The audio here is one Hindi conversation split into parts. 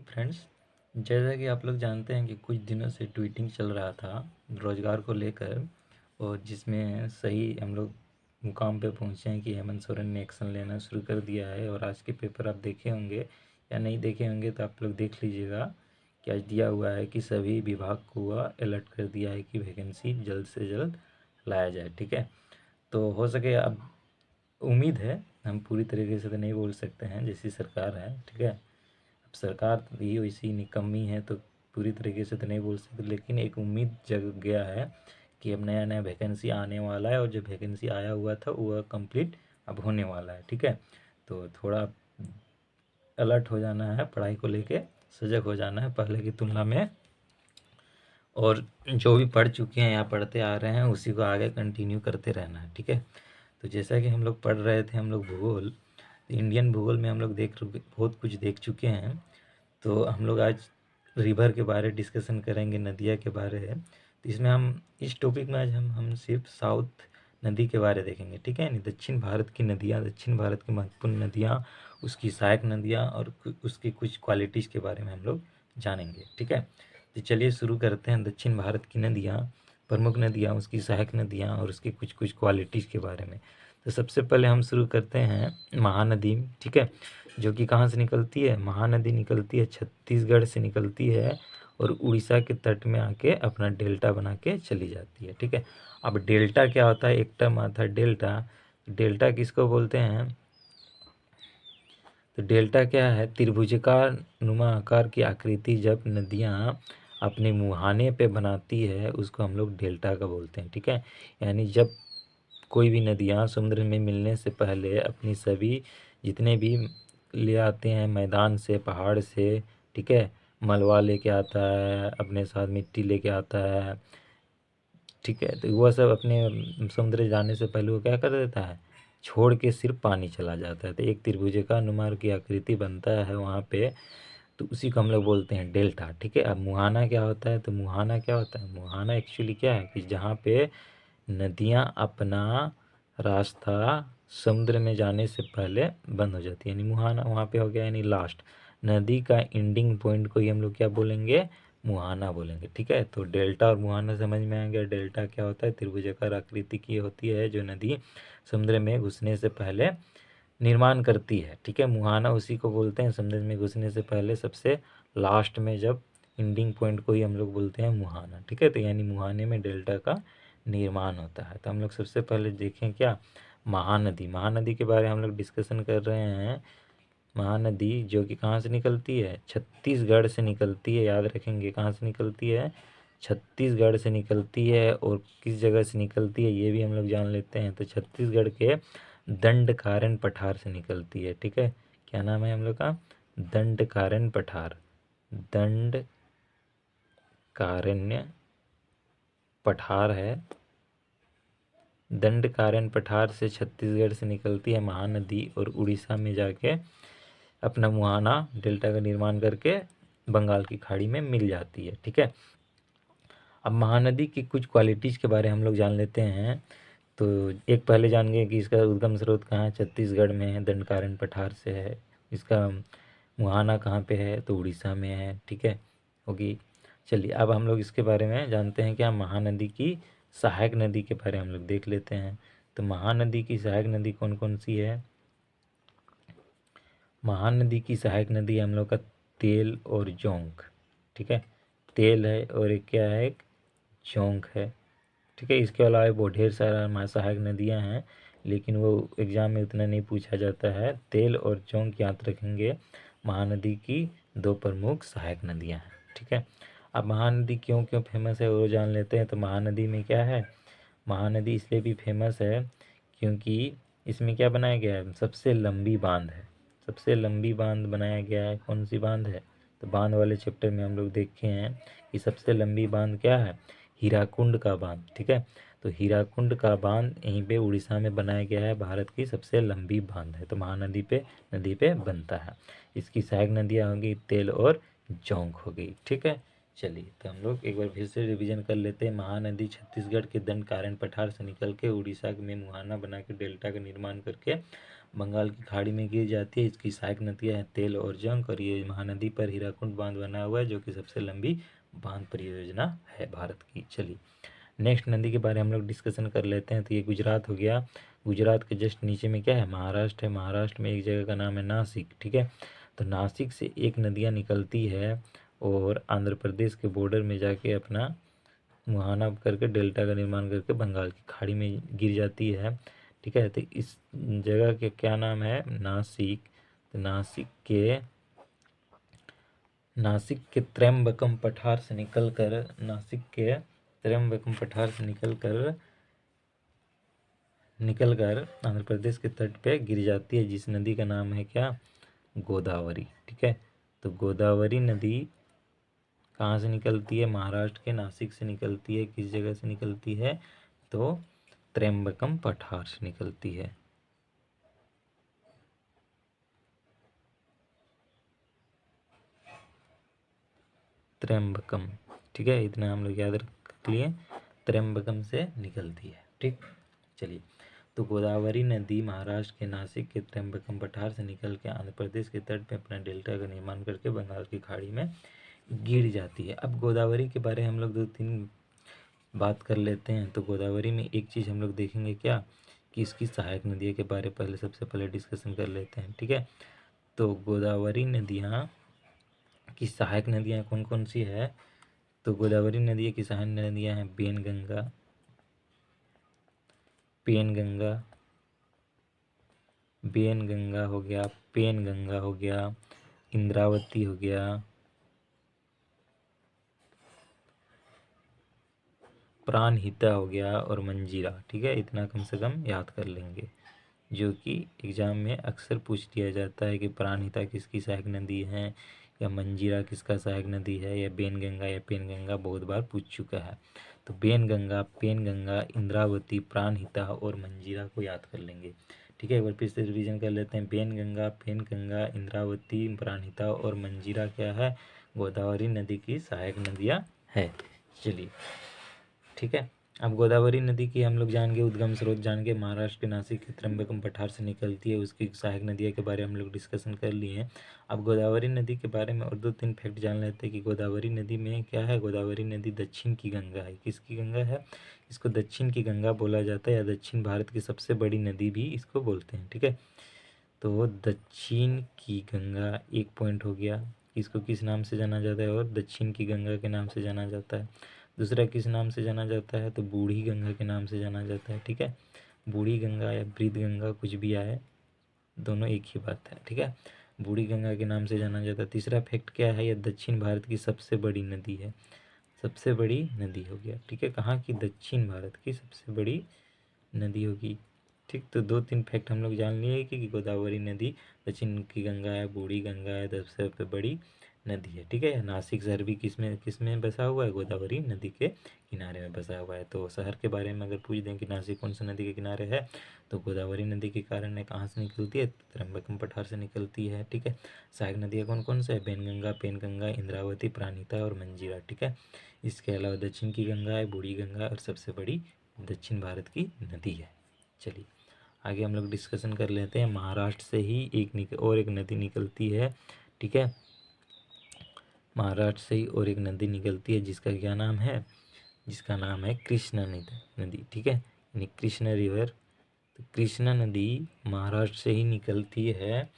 फ्रेंड्स, जैसा कि आप लोग जानते हैं कि कुछ दिनों से ट्वीटिंग चल रहा था रोजगार को लेकर, और जिसमें सही हम लोग मुकाम पे पहुंचे हैं कि हेमंत सोरेन ने एक्शन लेना शुरू कर दिया है। और आज के पेपर आप देखे होंगे या नहीं देखे होंगे तो आप लोग देख लीजिएगा कि आज दिया हुआ है कि सभी विभाग को अलर्ट कर दिया है कि वैकेंसी जल्द से जल्द लाया जाए। ठीक है, तो हो सके अब उम्मीद है, हम पूरी तरीके से तो नहीं बोल सकते हैं, जैसी सरकार है। ठीक है, अब सरकार भी वैसी निकम्मी है तो पूरी तरीके से तो नहीं बोल सकते, लेकिन एक उम्मीद जग गया है कि अब नया नया वैकेंसी आने वाला है, और जो वैकेंसी आया हुआ था वह कंप्लीट अब होने वाला है। ठीक है, तो थोड़ा अलर्ट हो जाना है, पढ़ाई को लेके सजग हो जाना है पहले की तुलना में, और जो भी पढ़ चुके हैं या पढ़ते आ रहे हैं उसी को आगे कंटिन्यू करते रहना है। ठीक है, तो जैसा कि हम लोग पढ़ रहे थे, हम लोग भूगोल, तो इंडियन भूगोल में हम लोग बहुत कुछ देख चुके हैं। तो हम लोग आज रिवर के बारे डिस्कशन करेंगे, नदिया के बारे है। तो इसमें हम इस टॉपिक में आज हम सिर्फ साउथ नदी के बारे देखेंगे। ठीक है, यानी दक्षिण भारत की नदियाँ, दक्षिण भारत की महत्वपूर्ण नदियाँ, उसकी सहायक नदियाँ और उसकी कुछ क्वालिटीज़ के बारे में हम लोग जानेंगे। ठीक है, तो चलिए शुरू करते हैं दक्षिण भारत की नदियाँ, प्रमुख नदियाँ, उसकी सहायक नदियाँ और उसकी कुछ कुछ क्वालिटीज़ के बारे में। तो सबसे पहले हम शुरू करते हैं महानदी। ठीक है, जो कि कहाँ से निकलती है? महानदी निकलती है छत्तीसगढ़ से निकलती है, और उड़ीसा के तट में आके अपना डेल्टा बना के चली जाती है। ठीक है, अब डेल्टा क्या होता है? एक टर्म आता है डेल्टा। डेल्टा किसको बोलते हैं? तो डेल्टा क्या है? त्रिभुजाकार नुमा आकार की आकृति जब नदियाँ अपने मुहाने पे बनाती है उसको हम लोग डेल्टा का बोलते हैं। ठीक है, यानी जब कोई भी नदियाँ समुद्र में मिलने से पहले अपनी सभी जितने भी ले आते हैं मैदान से, पहाड़ से, ठीक है, मलबा लेके आता है, अपने साथ मिट्टी लेके आता है। ठीक है, तो वह सब अपने समुद्र जाने से पहले वो क्या कर देता है? छोड़ के सिर्फ पानी चला जाता है, तो एक त्रिभुजिका नुमा की आकृति बनता है वहाँ पे, तो उसी को हम लोग बोलते हैं डेल्टा। ठीक है, अब मुहाना क्या होता है? तो मुहाना क्या होता है? मुहाना एक्चुअली क्या है कि जहाँ पे नदियाँ अपना रास्ता समुद्र में जाने से पहले बंद हो जाती है, यानी मुहाना वहाँ पे हो गया, यानी लास्ट नदी का एंडिंग पॉइंट को ही हम लोग क्या बोलेंगे? मुहाना बोलेंगे। ठीक है, तो डेल्टा और मुहाना समझ में आ गया। डेल्टा क्या होता है? त्रिभुजाकार आकृति की होती है जो नदी समुद्र में घुसने से पहले निर्माण करती है। ठीक है, मुहाना उसी को बोलते हैं समुद्र में घुसने से पहले सबसे लास्ट में जब एंडिंग पॉइंट को ही हम लोग बोलते हैं मुहाना। ठीक है, तो यानी मुहाने में डेल्टा का निर्माण होता है। तो हम लोग सबसे पहले देखें क्या? महानदी। महानदी के बारे में हम लोग डिस्कशन कर रहे हैं। महानदी जो कि कहाँ से निकलती है? छत्तीसगढ़ से निकलती है, याद रखेंगे कहाँ से निकलती है? छत्तीसगढ़ से निकलती है। और किस जगह से निकलती है ये भी हम लोग जान लेते हैं। तो छत्तीसगढ़ के दंडकारण्य पठार से निकलती है। ठीक है, क्या नाम है हम लोग का? दंडकारण्य पठार। दंडकारण्य पठार है। दंडकारण्य पठार से छत्तीसगढ़ से निकलती है महानदी, और उड़ीसा में जाके अपना मुहाना डेल्टा का निर्माण करके बंगाल की खाड़ी में मिल जाती है। ठीक है, अब महानदी की कुछ क्वालिटीज़ के बारे में हम लोग जान लेते हैं। तो एक पहले जानेंगे कि इसका उद्गम स्रोत कहाँ है? छत्तीसगढ़ में है, दंडकारण्य पठार से है। इसका मुहाना कहाँ पे है? तो उड़ीसा में है। ठीक है, होगी। चलिए अब हम लोग इसके बारे में जानते हैं। क्या महानदी की सहायक नदी के बारे में हम लोग देख लेते हैं। तो महानदी की सहायक नदी कौन कौन सी है? महानदी की सहायक नदी हम लोग का तेल और जोंक। ठीक है, तेल है और एक क्या है? एक जोंक है। ठीक है, इसके अलावा बहुत ढेर सारा सहायक नदियाँ हैं, लेकिन वो एग्ज़ाम में उतना नहीं पूछा जाता है। तेल और जोंक याद रखेंगे, महानदी की दो प्रमुख सहायक नदियाँ हैं। ठीक है, अब महानदी क्यों क्यों फेमस है वो जान लेते हैं। तो महानदी में क्या है? महानदी इसलिए भी फेमस है क्योंकि इसमें क्या बनाया गया है? सबसे लंबी बांध है। सबसे लंबी बांध बनाया गया है। कौन सी बांध है? तो बांध वाले चैप्टर में हम लोग देखे हैं कि सबसे लंबी बांध क्या है? हीराकुंड का बांध। ठीक है, तो हीराकुंड का बांध यहीं पे उड़ीसा में बनाया गया है। भारत की सबसे लंबी बांध है, तो महानदी पे नदी पे बनता है। इसकी सहायक नदियाँ होंगी तेल और जोंक हो गई। ठीक है, चलिए तो हम लोग एक बार फिर से रिवीजन कर लेते हैं। महानदी छत्तीसगढ़ के दंडकारण्य पठार से निकल के उड़ीसा में मुहाना बना के डेल्टा का निर्माण करके बंगाल की खाड़ी में गिर जाती है। इसकी सहायक नदियाँ हैं तेल और जंग, और ये महानदी पर हीराकुंड बांध बना हुआ है जो कि सबसे लंबी बांध परियोजना है भारत की। चलिए नेक्स्ट नदी के बारे में हम लोग डिस्कशन कर लेते हैं। तो ये गुजरात हो गया। गुजरात के जस्ट नीचे में क्या है, महाराष्ट्र है। महाराष्ट्र में एक जगह का नाम है नासिक, ठीक है। तो नासिक से एक नदियाँ निकलती है और आंध्र प्रदेश के बॉर्डर में जाके अपना मुहाना करके डेल्टा का निर्माण करके बंगाल की खाड़ी में गिर जाती है, ठीक है। तो इस जगह के क्या नाम है, नासिक। तो नासिक के त्र्यंबकम पठार से निकलकर आंध्र प्रदेश के तट पे गिर जाती है, जिस नदी का नाम है क्या, गोदावरी, ठीक है। तो गोदावरी नदी कहाँ से निकलती है, महाराष्ट्र के नासिक से निकलती है। किस जगह से निकलती है, तो त्र्यंबकम पठार से निकलती है। त्र्यंबकम, ठीक है, इतना हम लोग याद रख लिए, त्र्यंबकम से निकलती है, ठीक। चलिए, तो गोदावरी नदी महाराष्ट्र के नासिक के त्र्यंबकम पठार से निकल के आंध्र प्रदेश के तट पे अपना डेल्टा का निर्माण करके बंगाल की खाड़ी में गिर जाती है। अब गोदावरी के बारे में हम लोग 2-3 बात कर लेते हैं। तो गोदावरी में एक चीज़ हम लोग देखेंगे क्या, कि इसकी सहायक नदियों के बारे में सबसे पहले डिस्कशन कर लेते हैं, ठीक है। तो गोदावरी नदियाँ की सहायक नदियाँ कौन कौन सी है, तो गोदावरी नदी की सहायक नदियाँ हैं बेनगंगा हो गया, पेनगंगा हो गया, इंद्रावती हो गया, प्राणहिता हो गया और मंजीरा, ठीक है। इतना कम से कम याद कर लेंगे, जो कि एग्जाम में अक्सर पूछ लिया जाता है कि प्राणहिता किसकी सहायक नदी है, या मंजीरा किसका सहायक नदी है, या बेनगंगा या पेनगंगा, बहुत बार पूछ चुका है। तो बेनगंगा, पेनगंगा, इंद्रावती, प्राणहिता और मंजीरा को याद कर लेंगे, ठीक है। एक बार फिर से रिवीजन कर लेते हैं। बेनगंगा, पेनगंगा, इंद्रावती, प्राणहिता और मंजीरा क्या है, गोदावरी नदी की सहायक नदियाँ है। चलिए, ठीक है। अब गोदावरी नदी की हम लोग जान गए, उद्गम स्रोत जान गए, महाराष्ट्र के नासिक के त्र्यंबकम पठार से निकलती है, उसकी सहायक नदियों के बारे में हम लोग डिस्कशन कर लिए हैं। अब गोदावरी नदी के बारे में और 2-3 फैक्ट जान लेते हैं कि गोदावरी नदी में क्या है, गोदावरी नदी दक्षिण की गंगा है। किसकी गंगा है, इसको दक्षिण की गंगा बोला जाता है, या दक्षिण भारत की सबसे बड़ी नदी भी इसको बोलते हैं, ठीक है। तो दक्षिण की गंगा एक पॉइंट हो गया, इसको किस नाम से जाना जाता है, और दक्षिण की गंगा के नाम से जाना जाता है। दूसरा किस नाम से जाना जाता है, तो बूढ़ी गंगा के नाम से जाना जाता है, ठीक है। बूढ़ी गंगा या वृद्ध गंगा कुछ भी आए, दोनों एक ही बात है, ठीक है। बूढ़ी गंगा के नाम से जाना जाता है। तीसरा फैक्ट क्या है, यह दक्षिण भारत की सबसे बड़ी नदी है, सबसे बड़ी नदी हो गया, ठीक है। कहाँ की, दक्षिण भारत की सबसे बड़ी नदी होगी, ठीक। तो 2-3 फैक्ट हम लोग जान लिए कि गोदावरी नदी दक्षिण की गंगा है, बूढ़ी गंगा है, सबसे बड़ी नदी है, ठीक है। नासिक शहर भी किसमें बसा हुआ है, गोदावरी नदी के किनारे में बसा हुआ है। तो शहर के बारे में अगर पूछ दें कि नासिक कौन सी नदी के किनारे है, तो गोदावरी नदी के कारण है। कहाँ से निकलती है, त्र्यंबकम पठार से निकलती है, ठीक है। सहायक नदियाँ कौन कौन से है, बेनगंगा, पेनगंगा, इंद्रावती, प्राणहिता और मंजीरा, ठीक है। इसके अलावा दक्षिण की गंगा है, बूढ़ी गंगा और सबसे बड़ी दक्षिण भारत की नदी है। चलिए आगे हम लोग डिस्कशन कर लेते हैं। महाराष्ट्र से ही एक नदी निकलती है, ठीक है। महाराष्ट्र से ही और एक नदी निकलती है, जिसका क्या नाम है, जिसका नाम है कृष्णा नदी, ठीक है, यानी कृष्णा रिवर। तो कृष्णा नदी महाराष्ट्र से ही निकलती है,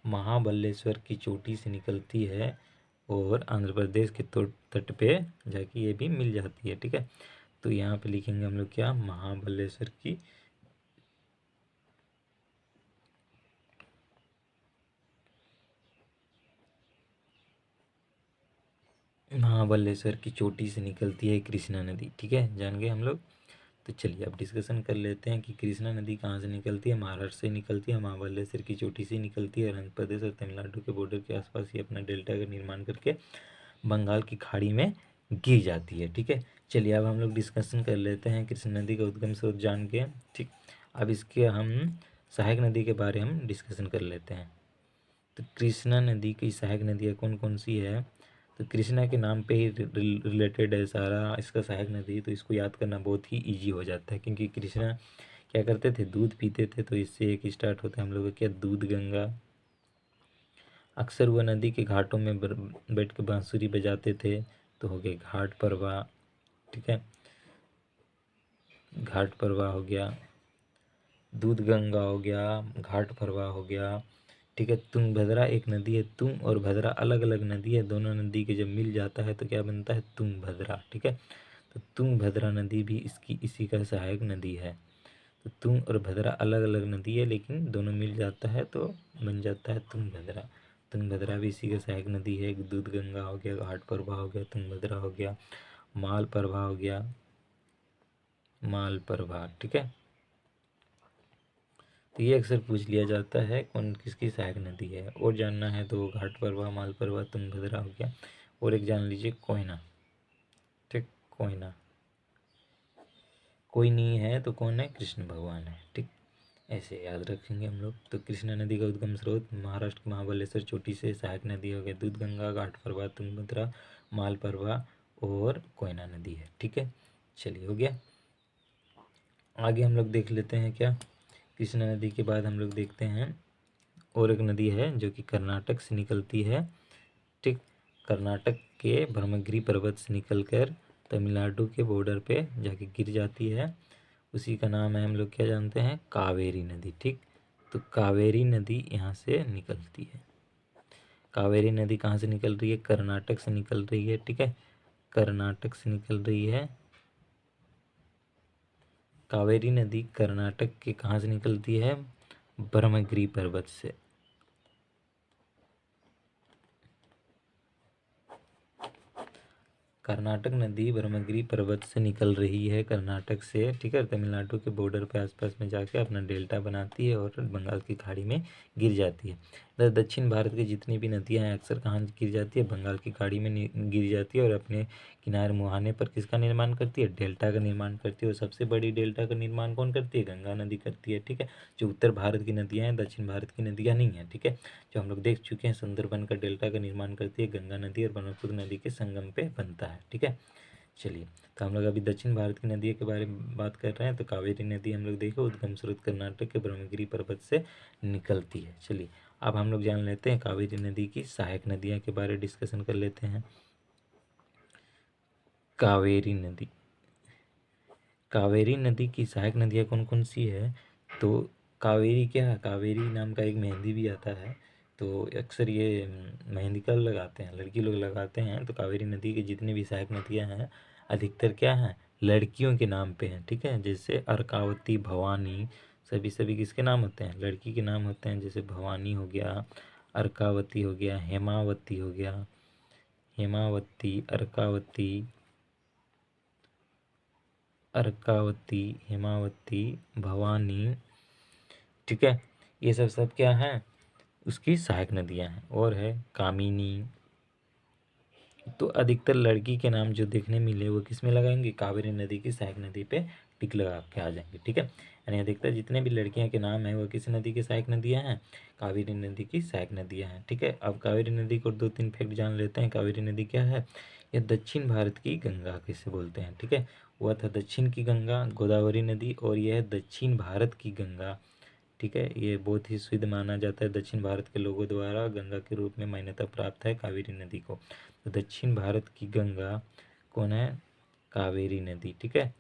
महाबलेश्वर की चोटी से निकलती है, और आंध्र प्रदेश के तट पे जाके ये भी मिल जाती है, ठीक है। तो यहाँ पे लिखेंगे हम लोग क्या, महाबलेश्वर की चोटी से निकलती है कृष्णा नदी, ठीक है, जान गए हम लोग। तो चलिए अब डिस्कशन कर लेते हैं कि कृष्णा नदी कहाँ से निकलती है। महाराष्ट्र से निकलती है, महाबलेश्वर की चोटी से निकलती है, और आंध्र प्रदेश और तमिलनाडु के बॉर्डर के आसपास ही अपना डेल्टा का निर्माण करके बंगाल की खाड़ी में गिर जाती है, ठीक है। चलिए अब हम लोग डिस्कशन कर लेते हैं कृष्णा नदी का उद्गम स्रोत जान के, ठीक। अब इसके हम सहायक नदी के बारे में डिस्कशन कर लेते हैं। तो कृष्णा नदी की सहायक नदियाँ कौन कौन सी है, तो कृष्णा के नाम पे ही रिलेटेड है सारा इसका सहायक नदी, तो इसको याद करना बहुत ही इजी हो जाता है, क्योंकि कृष्णा क्या करते थे, दूध पीते थे। तो इससे एक स्टार्ट होता है हम लोग का क्या, दूध गंगा। अक्सर वह नदी के घाटों में बैठ के बांसुरी बजाते थे, तो हो गए घाट प्रवाह। ठीक है, घाट प्रवाह हो गया, दूध गंगा हो गया, घाट प्रवाह हो गया। ठीक है, तुंगभद्रा एक नदी है, तुंग और भद्रा अलग अलग नदी है, दोनों नदी के जब मिल जाता है तो क्या बनता है, तुंगभद्रा। ठीक है, तो तुंगभद्रा नदी भी इसकी इसी का सहायक नदी है। तो तुंग और भद्रा अलग अलग नदी है, लेकिन दोनों मिल जाता है तो बन जाता है तुंगभद्रा। तुंगभद्रा भी इसी का सहायक नदी है। एक दूध गंगा हो गया, घाट प्रवाह हो गया, तुंगभद्रा हो गया, माल प्रवाह हो गया, माल प्रवाह। ठीक है, तो ये अक्सर पूछ लिया जाता है कौन किसकी सहायक नदी है। और जानना है तो घाट प्रवाह, माल प्रवाह, तुंगभद्रा हो गया। और एक जान लीजिए कोयना। ठीक, कोयना, कोई नहीं है तो कौन है, कृष्ण भगवान है। ठीक, ऐसे याद रखेंगे हम लोग। तो कृष्णा नदी का उद्गम स्रोत महाराष्ट्र के महाबलेश्वर चोटी से। सहायक नदी हो गया दूध गंगा, घाट प्रवाह, तुंगभद्रा, माल प्रवाह और कोयना नदी है। ठीक है, चलिए हो गया। आगे हम लोग देख लेते हैं क्या, कृष्णा नदी के बाद हम लोग देखते हैं और एक नदी है जो कि कर्नाटक से निकलती है। ठीक, कर्नाटक के ब्रह्मगिरी पर्वत से निकलकर तमिलनाडु के बॉर्डर पे जाके गिर जाती है। उसी का नाम है, हम लोग क्या जानते हैं, कावेरी नदी। ठीक, तो कावेरी नदी यहाँ से निकलती है। कावेरी नदी कहाँ से निकल रही है, कर्नाटक से निकल रही है। ठीक है, कर्नाटक से निकल रही है। कावेरी नदी कर्नाटक के कहाँ से निकलती है, ब्रह्मगिरी पर्वत से। कर्नाटक नदी ब्रह्मगिरी पर्वत से निकल रही है, कर्नाटक से। ठीक है, तमिलनाडु के बॉर्डर पे आसपास में जाके अपना डेल्टा बनाती है और बंगाल की खाड़ी में गिर जाती है। इधर दक्षिण भारत की जितनी भी नदियां हैं अक्सर कहाँ गिर जाती है, बंगाल की खाड़ी में गिर जाती है और अपने किनारे मुहाने पर किसका निर्माण करती है, डेल्टा का निर्माण करती है। और सबसे बड़ी डेल्टा का निर्माण कौन करती है, गंगा नदी करती है। ठीक है, जो उत्तर भारत की नदियाँ हैं, दक्षिण भारत की नदियाँ नहीं हैं। ठीक है, जो हम लोग देख चुके हैं, सुंदरबन का डेल्टा का निर्माण करती है गंगा नदी और ब्रह्मपुत्र नदी के संगम पे बनता है। ठीक है, चलिए, तो हम लोग अभी दक्षिण भारत की नदियों के बारे में बात कर रहे हैं। तो कावेरी नदी हम लोग देखो उद्गम स्रोत कर्नाटक के ब्रह्मगिरी पर्वत से निकलती है। चलिए, अब हम लोग जान लेते हैं कावेरी नदी की सहायक नदियाँ के बारे में डिस्कशन कर लेते हैं। कावेरी नदी, कावेरी नदी की सहायक नदियाँ कौन कौन सी है, तो कावेरी क्या है, कावेरी नाम का एक मेहंदी भी आता है। तो अक्सर ये मेहंदी कब लगाते हैं, लड़की लोग लगाते हैं। तो कावेरी नदी की जितनी भी सहायक नदियाँ हैं अधिकतर क्या हैं, लड़कियों के नाम पे हैं। ठीक है, जैसे अर्कावती, भवानी, सभी सभी किसके नाम होते हैं, लड़की के नाम होते हैं। जैसे भवानी हो गया, अर्कावती हो गया, हेमावती हो गया, हेमावती, अर्कावती, अर्कावती, हेमावती, भवानी। ठीक है, ये सब सब क्या हैं, उसकी सहायक नदियां हैं। और है कामिनी। तो अधिकतर लड़की के नाम जो देखने मिले वो किस में लगाएंगे, कावेरी नदी की सहायक नदी पे टिक लगा के आ जाएंगे। ठीक है, यानी अधिकतर जितने भी लड़कियां के नाम है वो किस नदी की सहायक नदियां हैं, कावेरी नदी की सहायक नदियां हैं। ठीक है, अब कावेरी नदी को दो तीन फैक्ट जान लेते हैं। कावेरी नदी क्या है, यह दक्षिण भारत की गंगा किसे बोलते हैं। ठीक है, वह था दक्षिण की गंगा गोदावरी नदी, और यह है दक्षिण भारत की गंगा। ठीक है, ये बहुत ही शुद्ध माना जाता है, दक्षिण भारत के लोगों द्वारा गंगा के रूप में मान्यता प्राप्त है कावेरी नदी को। तो दक्षिण भारत की गंगा कौन है, कावेरी नदी। ठीक है,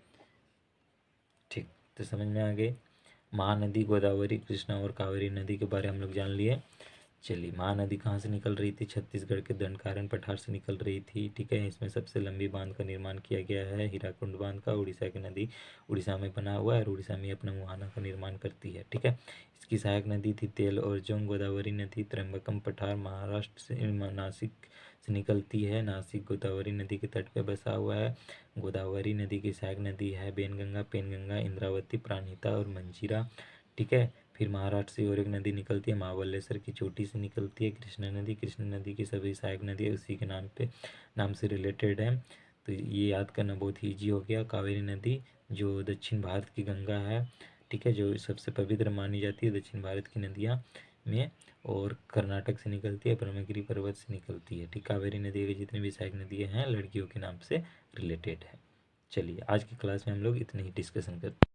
ठीक, तो समझ में आ गए। महानदी गोदावरी, कृष्णा और कावेरी नदी के बारे हम लोग जान लिए। चलिए, महानदी कहाँ से निकल रही थी, छत्तीसगढ़ के दंडकारन पठार से निकल रही थी। ठीक है, इसमें सबसे लंबी बांध का निर्माण किया गया है, हीराकुंड बांध का। उड़ीसा की नदी उड़ीसा में बना हुआ है और उड़ीसा में अपना मुहाना का निर्माण करती है। ठीक है, इसकी सहायक नदी थी तेल और जोंग। गोदावरी नदी त्र्यंबकम पठार महाराष्ट्र से नासिक से निकलती है। नासिक गोदावरी नदी के तट पर बसा हुआ है। गोदावरी नदी की सहायक नदी है बेनगंगा, पेनगंगा, इंद्रावती, प्राणहिता और मंजीरा। ठीक है, फिर महाराष्ट्र से और एक नदी निकलती है, महाबलेश्वर की चोटी से निकलती है, कृष्णा नदी। कृष्णा नदी की सभी सहायक नदी उसी के नाम से रिलेटेड है। तो ये याद करना बहुत ही ईजी हो गया। कावेरी नदी जो दक्षिण भारत की गंगा है, ठीक है, जो सबसे पवित्र मानी जाती है दक्षिण भारत की नदियाँ में, और कर्नाटक से निकलती है, ब्रह्मगिरी पर्वत से निकलती है। ठीक, कावेरी नदी की जितनी भी सहायक नदियाँ हैं लड़कियों के नाम से रिलेटेड है। चलिए, आज की क्लास में हम लोग इतने ही डिस्कशन करते हैं।